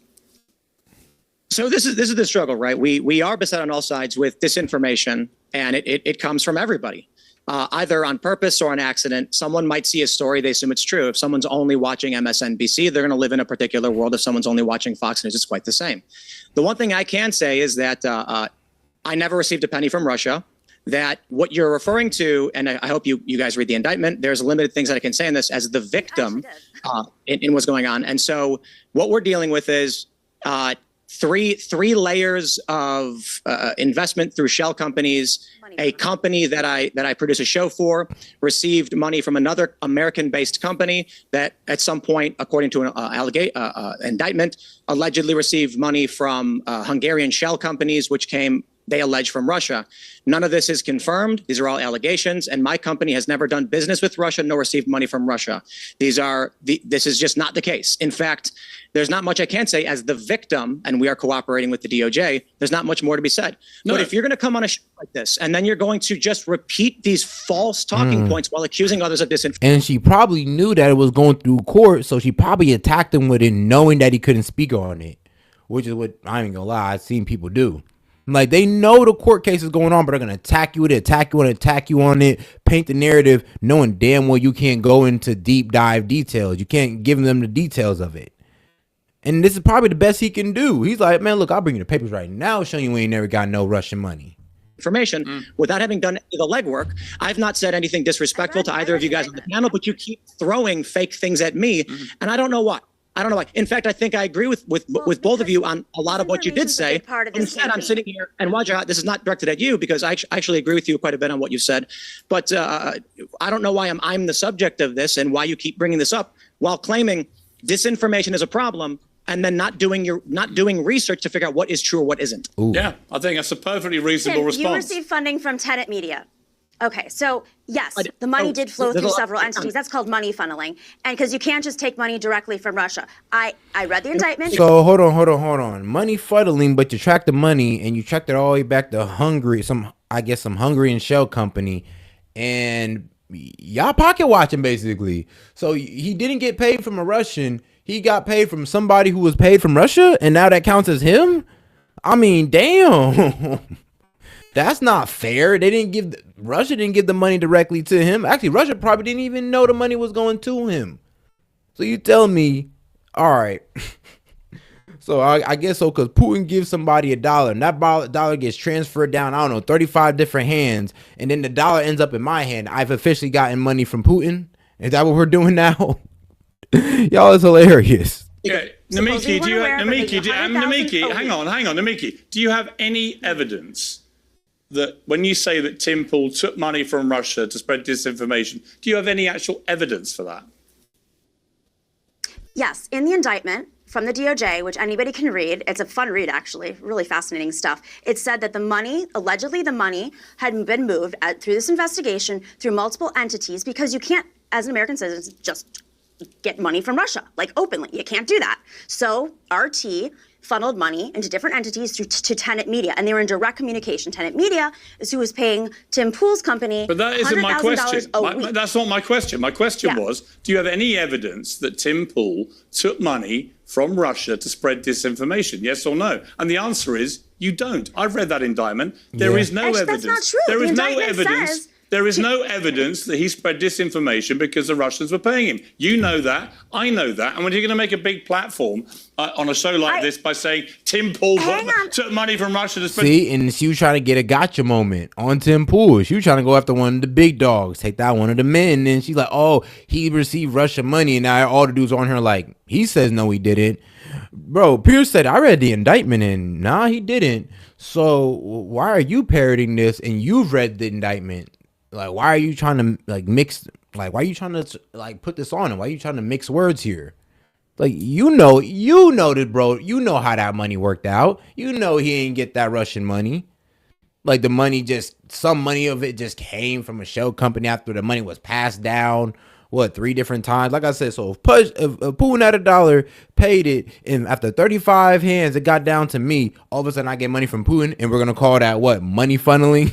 So this is the struggle, right? We are beset on all sides with disinformation, and it comes from everybody, either on purpose or on accident. Someone might see a story, they assume it's true. If someone's only watching MSNBC, they're going to live in a particular world. If someone's only watching Fox News, it's quite the same. The one thing I can say is that I never received a penny from Russia. That what you're referring to, and I hope you guys read the indictment, there's limited things that I can say in this as the victim in what's going on. And so what we're dealing with is three layers of investment through shell companies. A company that I produce a show for received money from another American-based company that at some point, according to an indictment, allegedly received money from Hungarian shell companies, which came, they allege, from Russia. None of this is confirmed. These are all allegations, and my company has never done business with Russia nor received money from Russia. This is just not the case. In fact, there's not much I can say as the victim, and we are cooperating with the DOJ. There's not much more to be said. No. But if you're going to come on a show like this, and then you're going to just repeat these false talking points while accusing others of disinformation. And she probably knew that it was going through court, so she probably attacked him with it, knowing that he couldn't speak on it, which is what, I ain't gonna lie, I've seen people do. Like, they know the court case is going on, but they're going to attack you with it, attack you on it, paint the narrative, knowing damn well you can't go into deep dive details. You can't give them the details of it. And this is probably the best he can do. He's like, man, look, I'll bring you the papers right now showing you we ain't never got no Russian money. Information without having done the legwork. I've not said anything disrespectful to either of you guys on the panel, but you keep throwing fake things at me, and I don't know why. In fact, I think I agree with both of you on a lot of what you did say. Instead, I'm sitting here, and Roger, this is not directed at you because I actually agree with you quite a bit on what you said. But I don't know why I'm the subject of this and why you keep bringing this up while claiming disinformation is a problem and then not doing research to figure out what is true or what isn't. Ooh. Yeah, I think that's a perfectly reasonable response. You received funding from Tenet Media. Okay, so yes, the money did flow through several entities. That's called money funneling, and because you can't just take money directly from Russia. I read the indictment. So hold on. Money funneling, but you track the money and you tracked it all the way back to Hungary, some Hungarian shell company, and y'all pocket watching basically. So he didn't get paid from a Russian. He got paid from somebody who was paid from Russia, and now that counts as him? I mean, damn. That's not fair. Russia didn't give the money directly to him. Actually, Russia probably didn't even know the money was going to him. So you tell me, all right. So I guess so, because Putin gives somebody $1, and that dollar gets transferred down, I don't know, 35 different hands, and then the dollar ends up in my hand. I've officially gotten money from Putin. Is that what we're doing now? Y'all is hilarious. Yeah, Namiki, hang on, Namiki. Do you have any evidence that when you say that Tim Pool took money from Russia to spread disinformation, do you have any actual evidence for that? Yes, in the indictment from the DOJ, which anybody can read, it's a fun read actually, really fascinating stuff. It said that allegedly the money had been moved through this investigation through multiple entities, because you can't, as an American citizen, just get money from Russia, like openly. You can't do that. So RT funneled money into different entities to Tenet Media, and they were in direct communication. Tenet Media is who was paying Tim Pool's company. But that isn't my question. That's not my question. My question was, do you have any evidence that Tim Pool took money from Russia to spread disinformation? Yes or no? And the answer is you don't. I've read that indictment. There is no evidence. That's not true. There is the no evidence. There is no evidence that he spread disinformation because the Russians were paying him. You know that. I know that. And when you're going to make a big platform on a show like this by saying Tim Pool took money from Russia to spread... See, and she was trying to get a gotcha moment on Tim Pool. She was trying to go after one of the big dogs, take that one of the men. And she's like, oh, he received Russian money. And now all the dudes on her like, he says no, he didn't. Bro, Piers said, I read the indictment and nah, he didn't. So why are you parroting this and you've read the indictment? Like, why are you trying to like mix? Like, why are you trying to like put this on? And why are you trying to mix words here? Like, you know that, bro. You know how that money worked out. You know he ain't get that Russian money. Like, the money some money of it just came from a show company after the money was passed down. What, 3 different times? Like I said, so if Putin had $1, paid it, and after 35 hands, it got down to me. All of a sudden, I get money from Putin, and we're gonna call that what? Money funneling?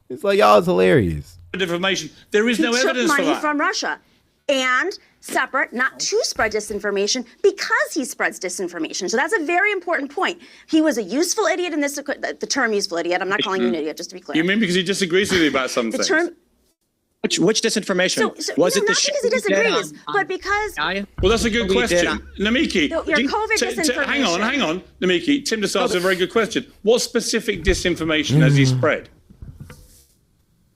It's like, y'all, it's hilarious. Information. There is no He took evidence for money that. from Russia. And separate, not to spread disinformation, because he spreads disinformation. So that's a very important point. He was a useful idiot in this, the term useful idiot. I'm not calling you an idiot, just to be clear. You mean because he disagrees with you about some things? term, Which disinformation? Was it not the because he disagrees, but because Well, that's a good question. Namiki, your COVID disinformation. hang on, Namiki. Tim just asked a very good question. What specific disinformation has he spread?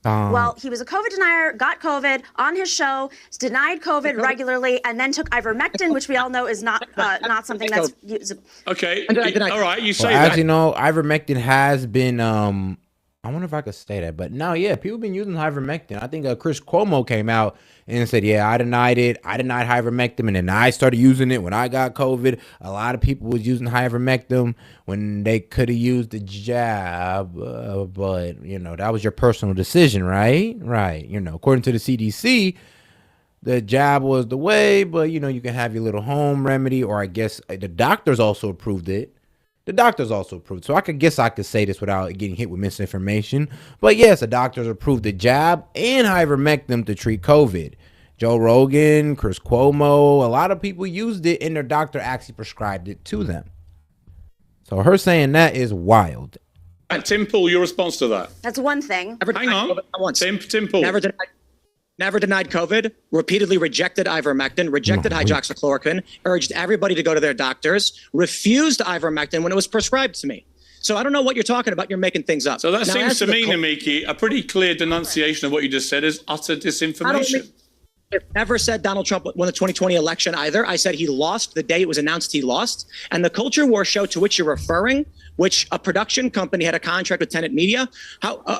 Well, he was a COVID denier, got COVID on his show, denied COVID regularly, and then took ivermectin, which we all know is not something that's usable. Okay, all right, you say As that. you know, ivermectin has been I wonder if I could say that, but no, yeah, people been using ivermectin. I think Chris Cuomo came out and said, yeah, I denied it. I denied ivermectin, and then I started using it when I got COVID. A lot of people was using ivermectin when they could have used the jab, but, you know, that was your personal decision, right? Right. You know, according to the CDC, the jab was the way, but, you know, you can have your little home remedy, or I guess the doctors also approved it. The doctors also approved. So I could say this without getting hit with misinformation. But yes, the doctors approved the jab and ivermectin to treat COVID. Joe Rogan, Chris Cuomo, a lot of people used it and their doctor actually prescribed it to them. So her saying that is wild. And Tim Pool, your response to that? That's one thing. Hang on. Tim Pool. Never denied COVID, repeatedly rejected ivermectin, rejected hydroxychloroquine, urged everybody to go to their doctors, refused ivermectin when it was prescribed to me. So I don't know what you're talking about. You're making things up. So that seems to me, Namiki, a pretty clear denunciation of what you just said is utter disinformation. I never said Donald Trump won the 2020 election either. I said he lost the day it was announced he lost. And the Culture War show to which you're referring, which a production company had a contract with Tenet Media.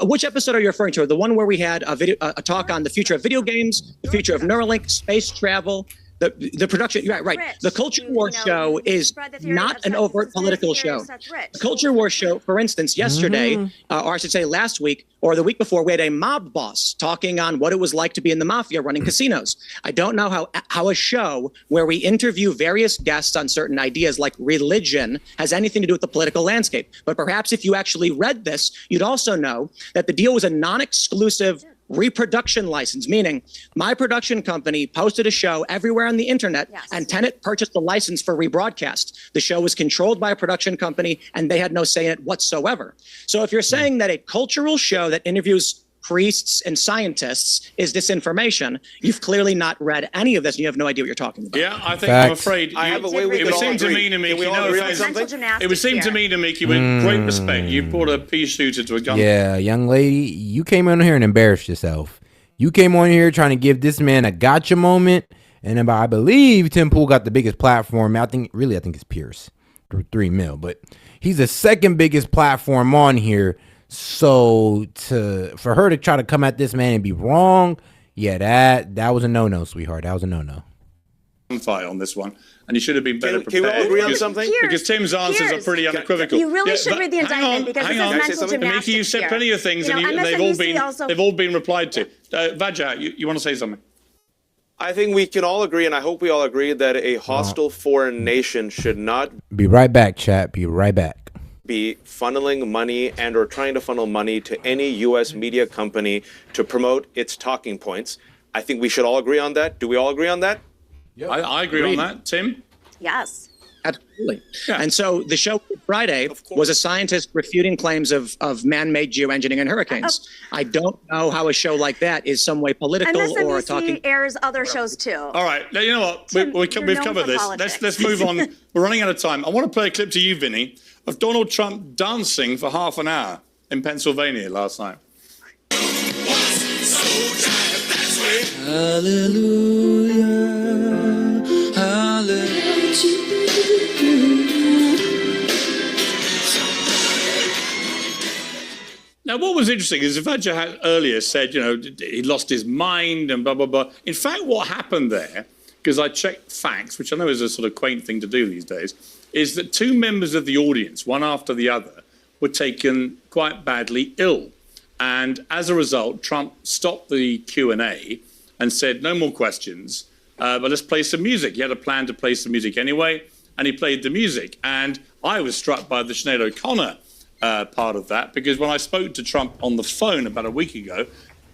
Which episode are you referring to? The one where we had a talk on the future of video games, the future of Neuralink, space travel, the production. Right. The Culture War show is not an overt political show. The Culture War show, for instance, yesterday, or I should say last week, or the week before, we had a mob boss talking on what it was like to be in the mafia running casinos. I don't know how a show where we interview various guests on certain ideas like religion has anything to do with the political landscape. But perhaps if you actually read this, you'd also know that the deal was a non-exclusive reproduction license, meaning my production company posted a show everywhere on the internet, and Tenet purchased a license for rebroadcast. The show was controlled by a production company, and they had no say in it whatsoever. So if you're saying that a cultural show that interviews priests and scientists is disinformation, you've clearly not read any of this, and you have no idea what you're talking about. Yeah, I think I'm afraid. I have a way we it would can seem all to me, agree. Namiki, Can we all agree on something? it would seem to me, Namiki, with great respect, you brought a pea shooter to a gun. Yeah, young lady, you came on here and embarrassed yourself. You came on here trying to give this man a gotcha moment, and I believe Tim Pool got the biggest platform. I think it's Piers, 3 mil, but he's the second biggest platform on here. So for her to try to come at this man and be wrong, yeah, that was a no-no, sweetheart. That was a no-no. Fight on this one, and you should have been better prepared. Can we all agree on something? Because Tim's answers are pretty unequivocal. You really should read the indictment because it says mental gymnastics. Namiki, you said plenty of things, and they've all been replied to. Vajra, you want to say something? I think we can all agree, and I hope we all agree, that a hostile foreign nation should not Be right back, chat. Be right back. be funneling money and or trying to funnel money to any U.S. media company to promote its talking points. I think we should all agree on that. Do we all agree on that? Yep. I agree on that. Tim? Yes. Absolutely. Yeah. And so the show Friday was a scientist refuting claims of man-made geoengineering and hurricanes. I don't know how a show like that is some way political MSNBC or talking. airs other shows too. All right. Now, you know what? Tim, We've you're covered known for this. politics. Let's move on. We're running out of time. I want to play a clip to you, Vinny, of Donald Trump dancing for half an hour in Pennsylvania last night. Hallelujah, hallelujah. Now, Now, what was interesting is Vajja had earlier said, he lost his mind and blah, blah, blah. In fact, what happened there, because I checked facts, which I know is a sort of quaint thing to do these days, is that 2 members of the audience, one after the other, were taken quite badly ill. And as a result, Trump stopped the Q&A and said, no more questions, but let's play some music. He had a plan to play some music anyway, and he played the music. And I was struck by the Sinead O'Connor part of that, because when I spoke to Trump on the phone about a week ago,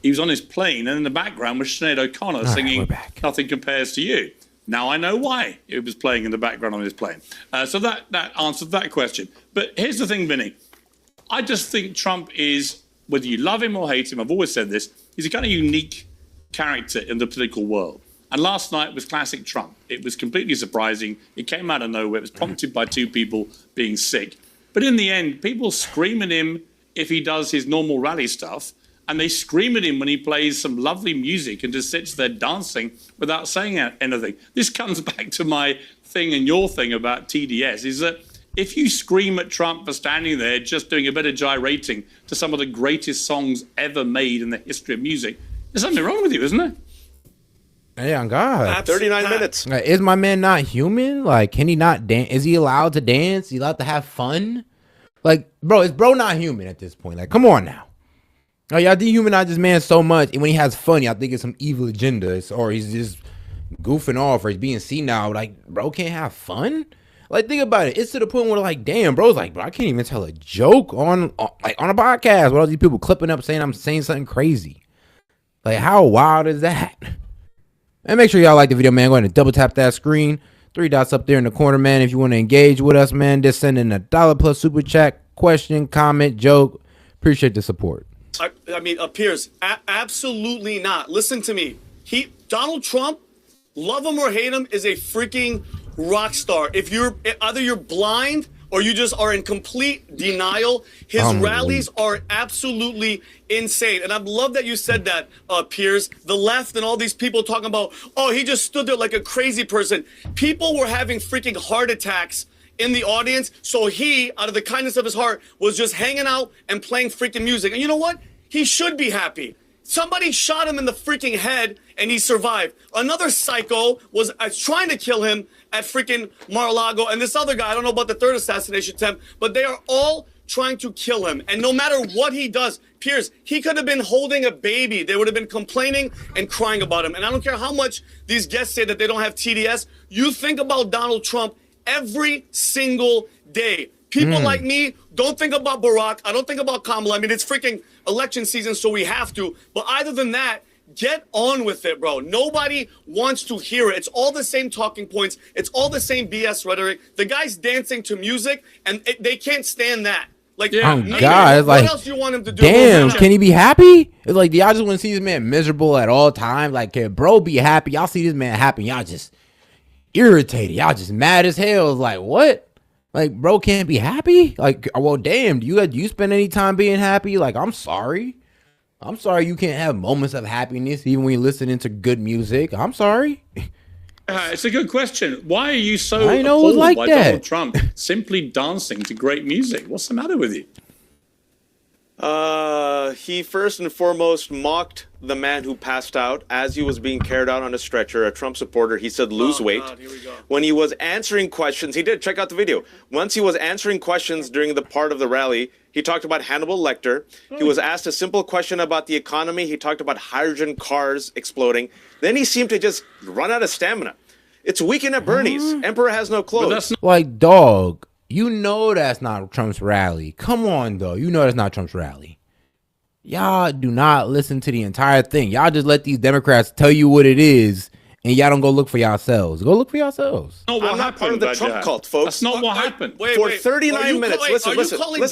he was on his plane, and in the background was Sinead O'Connor singing Nothing Compares to You. Now I know why it was playing in the background on his plane. So that answered that question. But here's the thing, Vinny. I just think Trump is, whether you love him or hate him, I've always said this, he's a kind of unique character in the political world. And last night was classic Trump. It was completely surprising. It came out of nowhere. It was prompted by 2 people being sick. But in the end, people scream at him if he does his normal rally stuff, and they scream at him when he plays some lovely music and just sits there dancing without saying anything. This comes back to my thing and your thing about TDS, is that if you scream at Trump for standing there just doing a bit of gyrating to some of the greatest songs ever made in the history of music, there's something wrong with you, isn't there? Hey, on God. 39 minutes. Like, is my man not human? Like, can he not dance? Is he allowed to dance? Is he allowed to have fun? Like, bro, is bro not human at this point? Like, come on now. Oh, y'all dehumanize this man so much, and when he has fun, y'all think it's some evil agenda, or he's just goofing off, or he's being senile. Like, bro can't have fun? Like, think about it. It's to the point where, like, damn, bro's like, bro, I can't even tell a joke on a podcast with all these people clipping up saying I'm saying something crazy. Like, how wild is that? And make sure y'all like the video, man. Go ahead and double tap that screen. 3 dots up there in the corner, man. If you want to engage with us, man, just send in a $1+ super chat, question, comment, joke. Appreciate the support. I mean, Piers, absolutely not. Listen to me. Donald Trump, love him or hate him, is a freaking rock star. If you're either blind or you just are in complete denial, his rallies are absolutely insane. And I love that you said that, Piers. The left and all these people talking about, oh, he just stood there like a crazy person. People were having freaking heart attacks in the audience, so he, out of the kindness of his heart, was just hanging out and playing freaking music. And you know what? He should be happy. Somebody shot him in the freaking head and he survived. Another psycho was trying to kill him at freaking Mar-a-Lago. And this other guy, I don't know about the 3rd assassination attempt, but they are all trying to kill him. And no matter what he does, Piers, he could have been holding a baby. They would have been complaining and crying about him. And I don't care how much these guests say that they don't have TDS. You think about Donald Trump every single day. People like me don't think about Barack. I don't think about Kamala. I mean, it's freaking election season, so we have to. But other than that, get on with it, bro. Nobody wants to hear it. It's all the same talking points. It's all the same BS rhetoric. The guy's dancing to music, and they can't stand that. Like, God, it's what like, else do you want him to do? damn, can he be happy? It's like, y'all just want to see this man miserable at all times. Like, can bro be happy? Y'all see this man happy, y'all just irritated. Y'all just mad as hell. It's like, what? Like, bro can't be happy? Like, well, damn, do you spend any time being happy? Like, I'm sorry you can't have moments of happiness even when you're listening to good music. I'm sorry. It's a good question. Why are you so I know it was appalled like by that. Donald Trump simply dancing to great music? What's the matter with you? He first and foremost mocked the man who passed out as he was being carried out on a stretcher, a Trump supporter. He said, lose weight. God, here we go. When he was answering questions, he did, check out the video. Once he was answering questions during the part of the rally, he talked about Hannibal Lecter. He was asked a simple question about the economy. He talked about hydrogen cars exploding. Then he seemed to just run out of stamina. It's weekend at Bernie's. Emperor has no clothes. Like, dog, you know that's not Trump's rally. Come on, though. You know that's not Trump's rally. Y'all do not listen to the entire thing. Y'all just let these Democrats tell you what it is, and y'all don't go look for yourselves. Go look for yourselves. No, I'm not part of the Trump cult, folks. That's not what happened. For 39 minutes. Listen.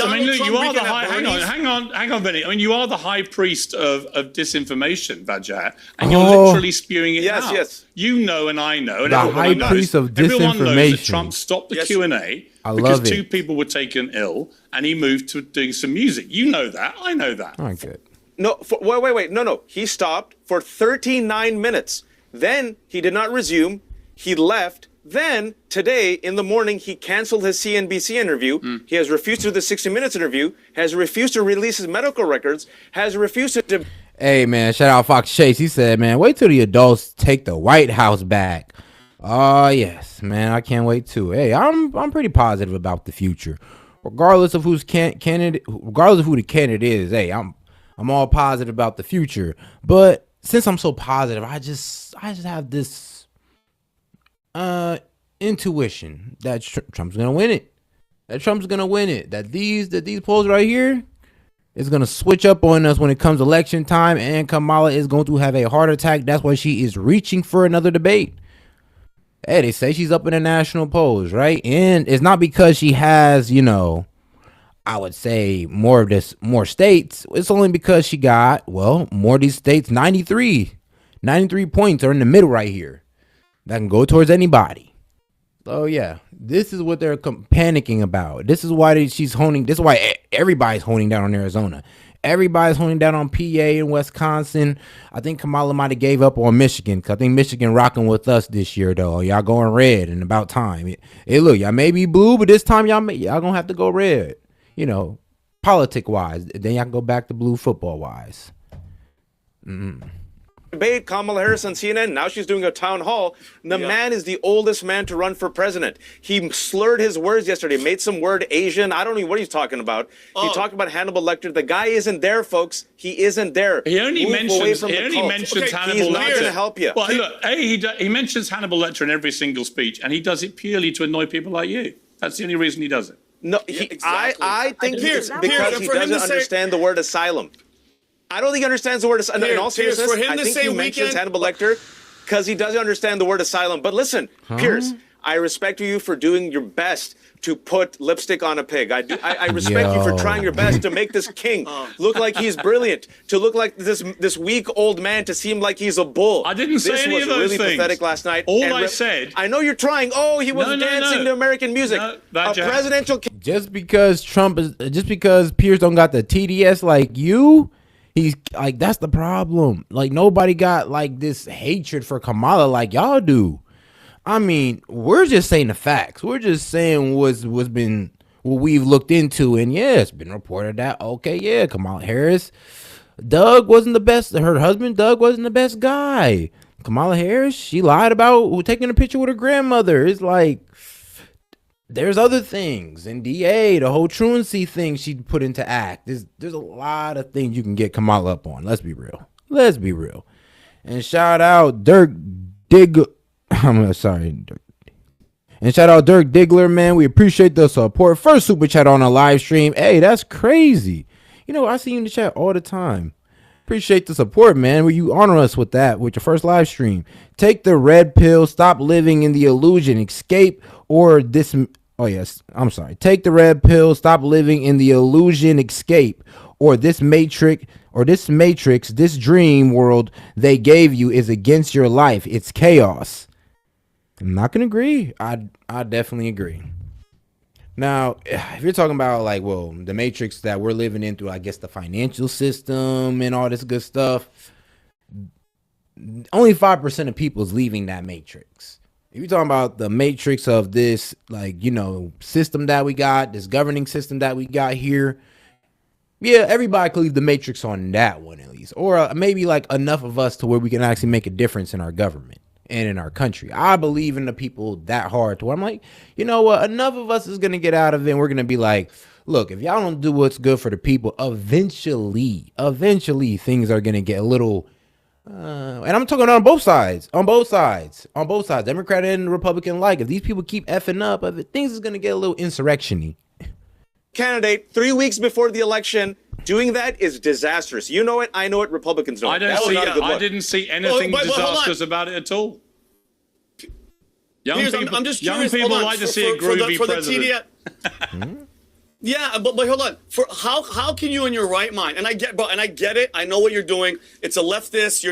I mean, look, you are the high. Hang on, Vinny. I mean, you are the high priest of disinformation, Vajja, and you're literally spewing it out. Yes. You know, and I know, and The everyone high priest knows. of Everyone knows that disinformation. Trump stopped the Q&A I because love two it. people were taken ill, and he moved to doing some music. You know that. I know that. All right, good. No, wait. No. He stopped for 39 minutes. Then he did not resume. He left. Then today in the morning, he canceled his CNBC interview. He has refused to do the 60 Minutes interview, has refused to release his medical records, has refused to... Hey, man, shout out Fox Chase. He said, man, wait till the adults take the White House back. Oh, yes, man, I can't wait too. Hey, I'm pretty positive about the future. Regardless of who's candidate, regardless of who the candidate is, hey, I'm all positive about the future. But since I'm so positive, I just have this intuition that Trump's gonna win it. That these polls right here is gonna switch up on us when it comes election time, and Kamala is going to have a heart attack. That's why she is reaching for another debate. Hey, they say she's up in the national polls, right? And it's not because she has, I would say more states. It's only because she got, more of these states, 93 points are in the middle right here. That can go towards anybody. So yeah, this is what they're panicking about. This is why she's honing. This is why everybody's honing down on Arizona. Everybody's honing down on PA and Wisconsin. I think Kamala might have gave up on Michigan, because I think Michigan rocking with us this year though. Y'all going red and about time. Hey, look, y'all may be blue, but this time y'all gonna have to go red. Politic wise. Then y'all can go back to blue football wise. Debate Kamala Harris on CNN. Now she's doing a town hall. The man is the oldest man to run for president. He slurred his words yesterday, made some word Asian. I don't know what he's talking about. He talked about Hannibal Lecter. The guy isn't there, folks. He isn't there. He only mentions Hannibal He's Lecter. not going to help you. Well, look, he mentions Hannibal Lecter in every single speech, and he does it purely to annoy people like you. That's the only reason he does it. No, I think it's because he doesn't understand the word asylum. I don't think he understands the word asylum. In all seriousness, for him I to think say he mentions Hannibal Lecter because he doesn't understand the word asylum. But listen, Piers, I respect you for doing your best to put lipstick on a pig. I respect you for trying your best to make this king look like he's brilliant, to look like this weak old man, to seem like he's a bull. I didn't say any of those things. This was really pathetic last night. All I said... I know you're trying. Oh, he was dancing to American music. A presidential... Just because Piers don't got the TDS like you... He's like, that's the problem. Like, nobody got like this hatred for Kamala like y'all do. I mean, we're just saying the facts. We're just saying what we've looked into, and it's been reported that Kamala Harris, Doug wasn't the best. Her husband Doug wasn't the best guy. Kamala Harris, she lied about taking a picture with her grandmother. It's like, there's other things, and the whole truancy thing she put into act. There's a lot of things you can get Kamala up on. Let's be real. And shout out Dirk Diggler. And shout out Dirk Diggler, man. We appreciate the support. First super chat on a live stream. Hey, that's crazy. I see you in the chat all the time. Appreciate the support, man. Will you honor us with that, with your first live stream? Take the red pill. Stop living in the illusion. Escape or this... Oh, yes. I'm sorry. Take the red pill. Stop living in the illusion. Escape. Or this matrix, this dream world they gave you is against your life. It's chaos. I'm not going to agree. I definitely agree. Now, if you're talking about the matrix that we're living in through, I guess, the financial system and all this good stuff, only 5% of people is leaving that matrix. If you're talking about the matrix of this, system that we got, this governing system that we got here, everybody could leave the matrix on that one at least. Or maybe enough of us to where we can actually make a difference in our government and in our country. I believe in the people that hard to where I'm like, you know what, enough of us is going to get out of it, and we're going to be like, look, if y'all don't do what's good for the people, eventually things are going to get a little... and I'm talking on both sides, Democrat and Republican alike. If these people keep effing up, things is going to get a little insurrection-y. Candidate 3 weeks before the election, doing that is disastrous. You know it, I know it, Republicans know it. I didn't see anything disastrous about it at all. Young people like to see a groovy president. Yeah, but hold on. For how can you in your right mind? And I get it. I know what you're doing. It's a leftist.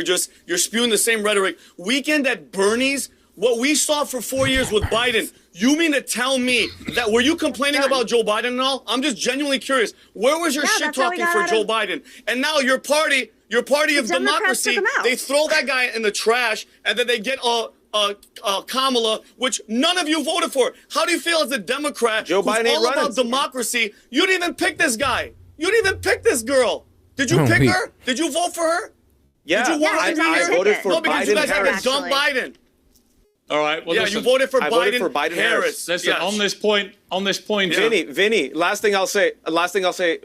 You're spewing the same rhetoric. Weekend at Bernie's. What we saw for 4 years with Biden. You mean to tell me that were you complaining about Joe Biden and all? I'm just genuinely curious. Where was your shit talking for Joe Biden? And now your party of democracy, they throw that guy in the trash, and then they get Kamala, which none of you voted for. How do you feel as a Democrat Joe who's Biden ain't all about running. democracy? You didn't even pick this guy. You didn't even pick this girl. Did you pick her? Did you vote for her? Yeah, Did you want her to be I here? voted for No, because you Biden guys had to Harris. dump Biden. All right. Well, Yeah, listen, you voted for I voted for Biden Harris. Listen, Yes. on this point, Vinny, last thing I'll say,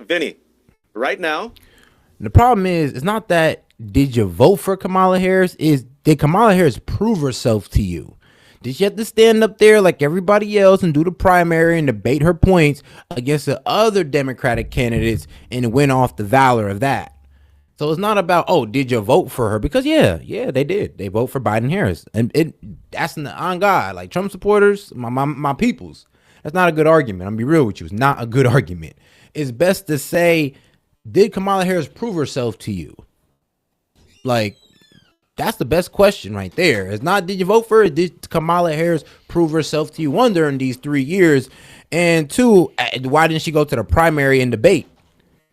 Vinny, right now, The problem is, it's not that did you vote for Kamala Harris, is did Kamala Harris prove herself to you? Did she have to stand up there like everybody else and do the primary and debate her points against the other Democratic candidates and win off the valor of that? So it's not about, oh, did you vote for her? Because yeah, they did. They vote for Biden Harris. And that's on God. Like Trump supporters, my peoples. That's not a good argument. I'm gonna be real with you. It's not a good argument. It's best to say, did Kamala Harris prove herself to you? Like, that's the best question right there. It's not did you vote for her? Did Kamala Harris prove herself to you, one, during these 3 years? And two, why didn't she go to the primary and debate?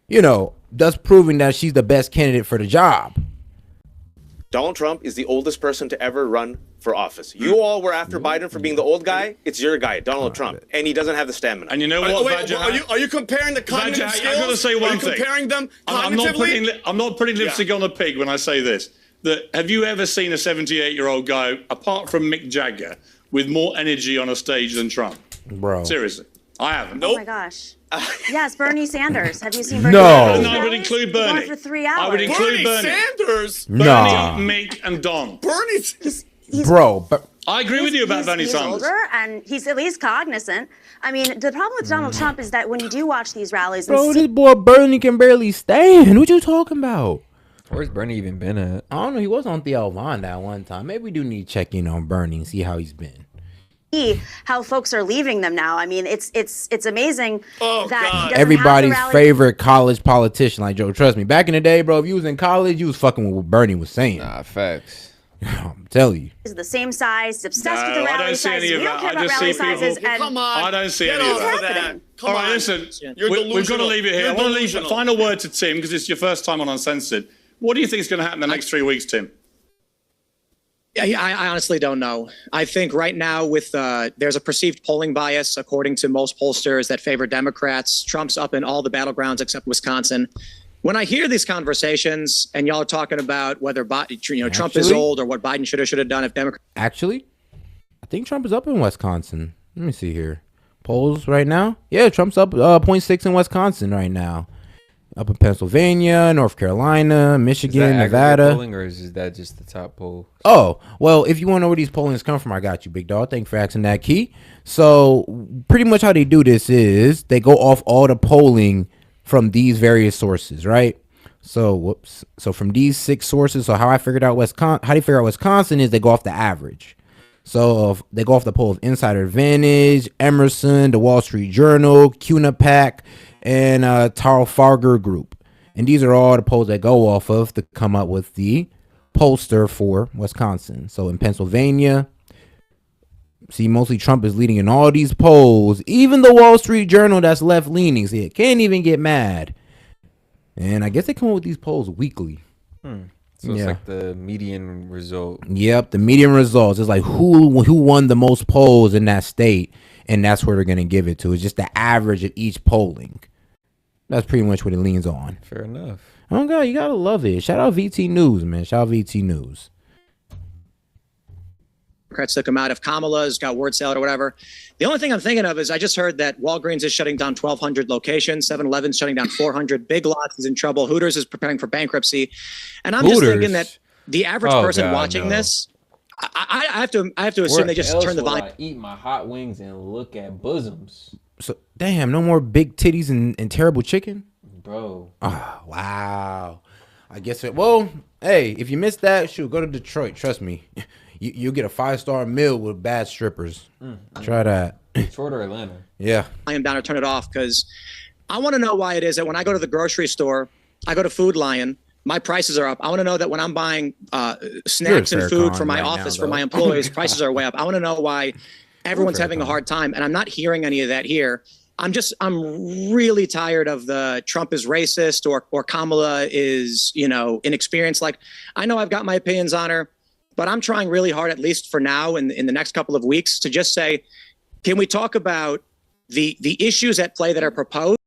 You know, thus proving that she's the best candidate for the job. Donald Trump is the oldest person to ever run for office. You all were after Biden for being the old guy. It's your guy, Donald Trump, and he doesn't have the stamina. and you know what, Wait, Vajra? are you comparing the cognitive Vajra, skills? I've got to say Are one you thing. comparing them I'm cognitively? not putting lipstick on a pig when I say this. That have you ever seen a 78-year-old guy, apart from Mick Jagger, with more energy on a stage than Trump? Bro. Seriously, I haven't. Oh my gosh. Yes, Bernie Sanders. Have you seen Bernie No. Sanders? No, I would include Bernie. He's gone for 3 hours. I would include Bernie Bernie. Sanders? Nah. Bernie, Mick, and Don. Bernie's... He's Bro, but I agree with you about Bernie he's Sanders. older and he's at least cognizant. I mean, the problem with Donald Trump is that when you do watch these rallies, and bro, see this boy Bernie can barely stand. What you talking about? Where's Bernie even been at? I don't know. He was on Theo Von that one time. Maybe we do need to check in on Bernie and see how he's been. how folks are leaving them now. I mean, it's amazing Oh, that he God. doesn't Everybody's have the rally. favorite college politician, like Joe. Trust me. Back in the day, bro, if you was in college, you was fucking with what Bernie was saying. Nah, facts. I'm telling you. Is the same size. He's obsessed with the No, I rally don't see sizes. any of We don't that. care I about just rally see people- sizes. And Come on. I don't see Get any of off that. of that. happening? Come All right, on. listen. You're We're going to delusional. leave it here. You're I want to leave a delusional. final word to Tim because it's your first time on Uncensored. What do you think is going to happen in the next 3 weeks, Tim? I honestly don't know. I think right now with there's a perceived polling bias, according to most pollsters, that favor Democrats. Trump's up in all the battlegrounds except Wisconsin. When I hear these conversations and y'all are talking about whether Trump is Actually? old or what Biden should have done if Democrats Actually, I think Trump is up in Wisconsin. Let me see here. Polls right now. Yeah, Trump's up 0.6 in Wisconsin right now. Up in Pennsylvania, North Carolina, Is Michigan, that aggregate Nevada. polling, or is that just the top poll? Oh, well, if you want to know where these pollings come from, I got you, big dog. Thanks for asking that, Key. So pretty much how they do this is they go off all the polling from these various sources, right? So, So from these 6 sources, so how they figure out Wisconsin is they go off the average. So they go off the poll of Insider Advantage, Emerson, the Wall Street Journal, QNAPAC, and Tarl-Farger Group. And these are all the polls they go off of to come up with the pollster for Wisconsin. So in Pennsylvania, see, mostly Trump is leading in all these polls. Even the Wall Street Journal that's left-leaning, see, it can't even get mad. And I guess they come up with these polls weekly. So it's Yeah. like the median result. Yep, the median results. It's like who won the most polls in that state, and that's where they're going to give it to. It's just the average of each polling. That's pretty much what it leans on. Fair enough. Oh, God, you got to love it. Shout out VT News, man. Shout out VT News. took him out, if Kamala's got word salad or whatever. The only thing I'm thinking of is I just heard that Walgreens is shutting down 1,200 locations, 7-Eleven's shutting down 400, Big Lots is in trouble, Hooters is preparing for bankruptcy. And I'm just thinking that the average person watching this, I have to assume they just turn the volume. I eat my hot wings and look at bosoms. So damn, no more big titties and terrible chicken, bro. Oh, wow. I guess it. Well, hey, if you missed that, shoot, go to Detroit. Trust me, you'll get a 5-star meal with bad strippers. Try that. Detroit or Atlanta? Yeah. I am down to turn it off because I want to know why it is that when I go to the grocery store, I go to Food Lion, my prices are up. I want to know that when I'm buying snacks and food for my office, for my employees, prices are way up. I want to know why everyone's having a hard time. And I'm not hearing any of that here. I'm really tired of the Trump is racist or Kamala is, inexperienced. Like, I know I've got my opinions on her, But I'm trying really hard, at least for now, in the next couple of weeks, to just say, can we talk about the issues at play that are proposed?